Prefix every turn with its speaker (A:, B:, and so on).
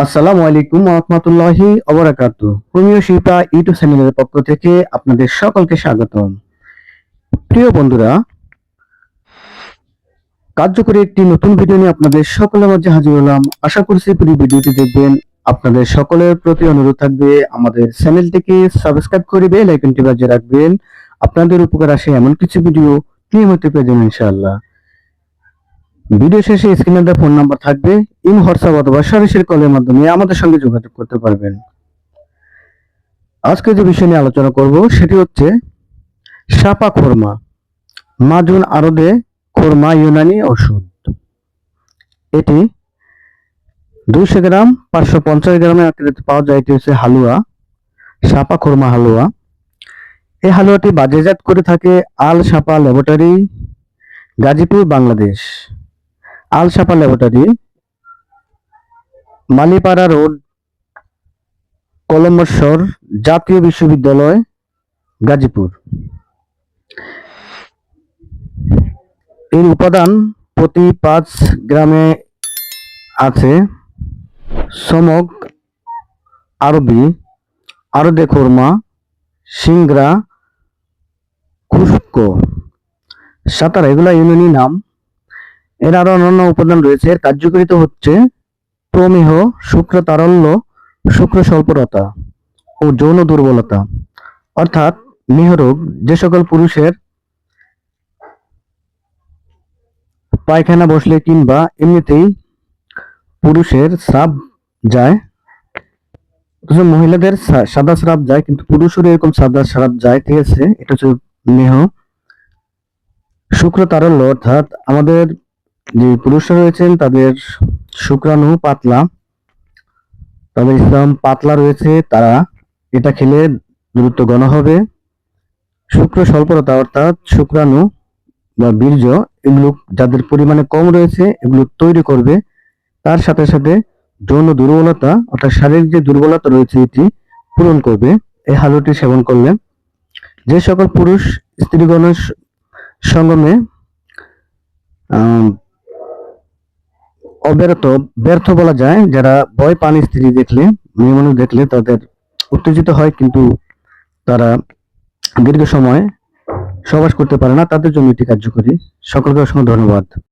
A: আসসালামু আলাইকুম রহমতুল্লাহি অবরাকাতু। হোমিও শিল্পা ইউটিউব চ্যানেলের পক্ষ থেকে আপনাদের সকলকে স্বাগতম। প্রিয় বন্ধুরা, কার্যকরী একটি নতুন ভিডিও নিয়ে আপনাদের সকলের মাঝে হাজির হলাম। আশা করছি পুরো ভিডিওটি দেখবেন। আপনাদের সকলের প্রতি অনুরোধ থাকবে আমাদের চ্যানেলটিকে সাবস্ক্রাইব করে বেল আইকনটি বাজিয়ে রাখবেন। আপনাদের উপকার আসে এমন কিছু ভিডিও নিয়মিত পেয়ে যাবেন ইনশাআল্লাহ। ভিডিও শেষে স্ক্রিনে দেওয়া ফোন নাম্বার থাকবে, ইমো, হোয়াটসঅ্যাপ অথবা সরাসরি কলের মাধ্যমে আমাদের সঙ্গে যোগাযোগ করতে পারবেন। আজকে যে বিষয় নিয়ে আলোচনা করব সেটি হচ্ছে সাপা খোরমা, মাজুন আরদে খোরমা ইউনানি ওষুধ। এটি 200 গ্রাম 550 গ্রামের আকৃতিতে পাওয়া যায়। এটি হচ্ছে হালুয়া, সাপা খোরমা হালুয়া। এই হালুয়াটি বাজারজাত করে থাকে আল সাপা ল্যাবরেটরি, গাজীপুর, বাংলাদেশ। আল সাপা ল্যাবরেটরি, মালিপাড়া রোড, কলমেশ্বর জাতীয় বিশ্ববিদ্যালয়, গাজীপুর। এর উপাদান প্রতি 5 গ্রামে আছে সমক আরবি, আরদে খোরমা, সিংগ্রা, খুশকো, সাতারা, এগুলা ইউনানি নাম। এর আরো অন্যান্য উপাদান রয়েছে। এর কার্যকারিতা হচ্ছে প্রমেহ, শুক্র তারল্য, শুক্র স্বল্পতা ও যৌন দুর্বলতা, অর্থাৎ মেহরোগ। যে সকল পুরুষের পায়খানা বসলে কিংবা এমনিতেই পুরুষের স্রাব যায়, মহিলাদের সাদা স্রাব যায় কিন্তু পুরুষের এরকম সাদা স্রাব যায়, ঠিক আছে? এটা হচ্ছে মেহ। শুক্র তারল্য, অর্থাৎ আমাদের যে পুরুষরা রয়েছেন তাদের শুক্রাণু পাতলা, তাদের স্পাম পাতলা রয়েছে, তারা এটা খেলে দ্রুত ঘন হবে। শুক্র স্বল্পতা, অর্থাৎ শুক্রাণু বা বীর্য এগুলো যাদের পরিমাণে কম রয়েছে এগুলো তৈরি করবে। তার সাথে সাথে যৌন দুর্বলতা, অর্থাৎ শারীরিক যে দুর্বলতা রয়েছে এটি পূরণ করবে এই হালুয়াটি সেবন করলে। যে সকল পুরুষ স্ত্রীগণের সঙ্গমে অব্যর্থ ব্যর্থ বলা যায়, যারা ভয় পান স্ত্রী দেখলে, মেয়ে মানুষ দেখলে তাদের উত্তেজিত হয় কিন্তু তারা দীর্ঘ সময় সহবাস করতে পারে না, তাদের জন্য এটি কার্যকরী। সকলকে অসংখ্য ধন্যবাদ।